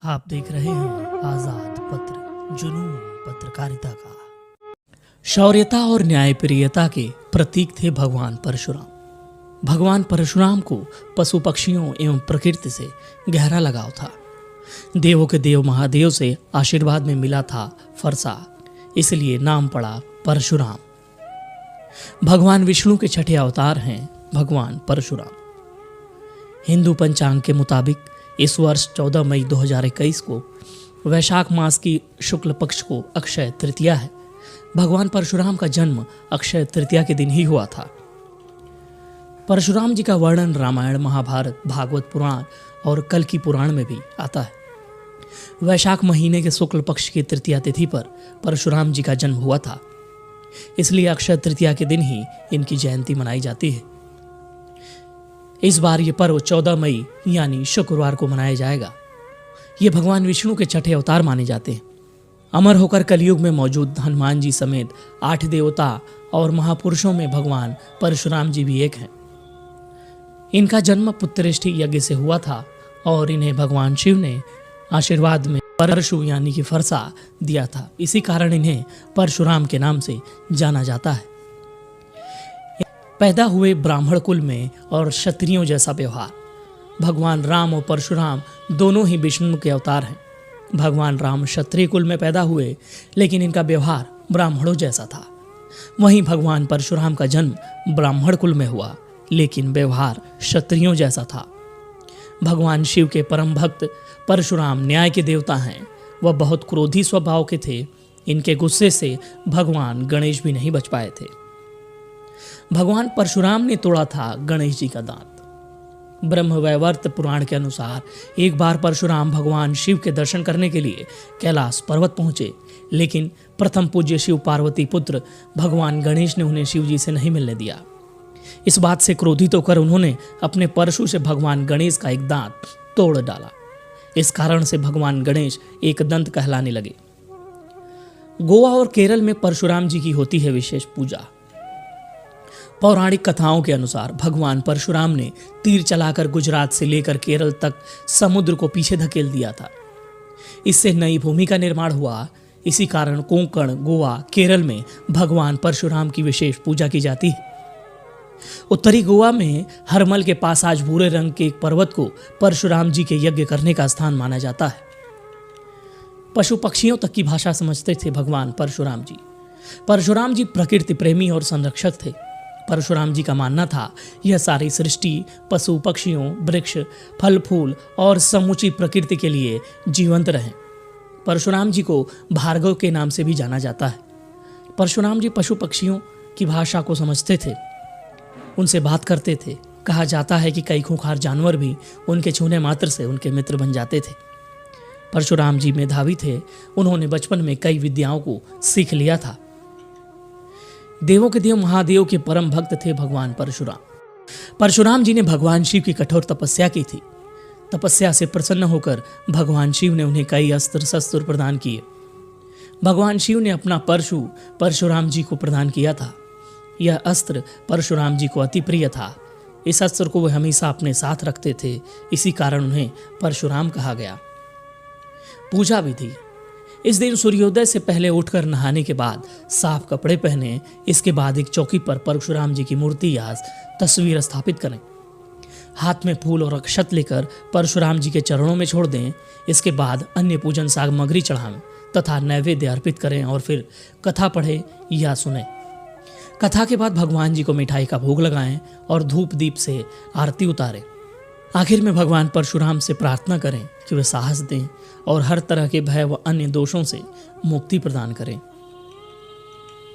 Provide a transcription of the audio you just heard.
आप देख रहे हैं आजाद पत्र, जुनून पत्रकारिता का। शौर्यता और न्यायप्रियता के प्रतीक थे भगवान परशुराम। भगवान परशुराम को पशु पक्षियों एवं प्रकृति से गहरा लगाव था। देवों के देव महादेव से आशीर्वाद में मिला था फरसा, इसलिए नाम पड़ा परशुराम। भगवान विष्णु के छठे अवतार हैं भगवान परशुराम। हिंदू पंचांग के मुताबिक इस वर्ष 14 मई 2021 को वैशाख मास की शुक्ल पक्ष को अक्षय तृतीया है। भगवान परशुराम का जन्म अक्षय तृतीया के दिन ही हुआ था। परशुराम जी का वर्णन रामायण, महाभारत, भागवत पुराण और कल्कि पुराण में भी आता है। वैशाख महीने के शुक्ल पक्ष की तृतीया तिथि पर परशुराम जी का जन्म हुआ था, इसलिए अक्षय तृतीया के दिन ही इनकी जयंती मनाई जाती है। इस बार ये पर्व 14 मई यानी शुक्रवार को मनाया जाएगा। ये भगवान विष्णु के छठे अवतार माने जाते हैं। अमर होकर कलयुग में मौजूद हनुमान जी समेत 8 देवता और महापुरुषों में भगवान परशुराम जी भी एक हैं। इनका जन्म पुत्रेष्टि यज्ञ से हुआ था और इन्हें भगवान शिव ने आशीर्वाद में परशु यानी कि फरसा दिया था। इसी कारण इन्हें परशुराम के नाम से जाना जाता है। पैदा हुए ब्राह्मण कुल में और क्षत्रियों जैसा व्यवहार। भगवान राम और परशुराम दोनों ही विष्णु के अवतार हैं। भगवान राम क्षत्रिय कुल में पैदा हुए, लेकिन इनका व्यवहार ब्राह्मणों जैसा था। वहीं भगवान परशुराम का जन्म ब्राह्मण कुल में हुआ, लेकिन व्यवहार क्षत्रियों जैसा था। भगवान शिव के परम भक्त परशुराम न्याय के देवता हैं। वह बहुत क्रोधी स्वभाव के थे। इनके गुस्से से भगवान गणेश भी नहीं बच पाए थे। भगवान परशुराम ने तोड़ा था गणेश जी का दांत। ब्रह्मवैवर्त पुराण के अनुसार एक बार परशुराम भगवान शिव के दर्शन करने के लिए कैलाश पर्वत पहुंचे, लेकिन प्रथम पूज्य शिव पार्वती पुत्र भगवान गणेश ने उन्हें शिव जी से नहीं मिलने दिया। इस बात से क्रोधित होकर उन्होंने अपने परशु से भगवान गणेश का एक दांत तोड़ डाला। इस कारण से भगवान गणेश एक दंत कहलाने लगे। गोवा और केरल में परशुराम जी की होती है विशेष पूजा। पौराणिक कथाओं के अनुसार भगवान परशुराम ने तीर चलाकर गुजरात से लेकर केरल तक समुद्र को पीछे धकेल दिया था। इससे नई भूमि का निर्माण हुआ। इसी कारण कोंकण, गोवा, केरल में भगवान परशुराम की विशेष पूजा की जाती है। उत्तरी गोवा में हरमल के पास आज भूरे रंग के एक पर्वत को परशुराम जी के यज्ञ करने का स्थान माना जाता है। पशु पक्षियों तक की भाषा समझते थे भगवान परशुराम जी। परशुराम जी प्रकृति प्रेमी और संरक्षक थे। परशुराम जी का मानना था यह सारी सृष्टि पशु पक्षियों, वृक्ष, फल फूल और समूची प्रकृति के लिए जीवंत रहें। परशुराम जी को भार्गव के नाम से भी जाना जाता है। परशुराम जी पशु पक्षियों की भाषा को समझते थे, उनसे बात करते थे। कहा जाता है कि कई खूंखार जानवर भी उनके छूने मात्र से उनके मित्र बन जाते थे। परशुराम जी मेधावी थे। उन्होंने बचपन में कई विद्याओं को सीख लिया था। देवों के देव महादेव के परम भक्त थे भगवान परशुराम। परशुराम जी ने भगवान शिव की कठोर तपस्या की थी। तपस्या से प्रसन्न होकर भगवान शिव ने उन्हें कई अस्त्र शस्त्र प्रदान किए। भगवान शिव ने अपना परशु परशुराम जी को प्रदान किया था। यह अस्त्र परशुराम जी को अति प्रिय था। इस अस्त्र को वे हमेशा अपने साथ रखते थे, इसी कारण उन्हें परशुराम कहा गया। पूजा विधि। इस दिन सूर्योदय से पहले उठकर नहाने के बाद साफ कपड़े पहने। इसके बाद एक चौकी पर परशुराम जी की मूर्ति या तस्वीर स्थापित करें। हाथ में फूल और अक्षत लेकर परशुराम जी के चरणों में छोड़ दें। इसके बाद अन्य पूजन सामग्री चढ़ाएं तथा नैवेद्य अर्पित करें और फिर कथा पढ़ें या सुने। कथा के बाद भगवान जी को मिठाई का भोग लगाएं और धूप दीप से आरती उतारें। आखिर में भगवान परशुराम से प्रार्थना करें कि वे साहस दें और हर तरह के भय व अन्य दोषों से मुक्ति प्रदान करें।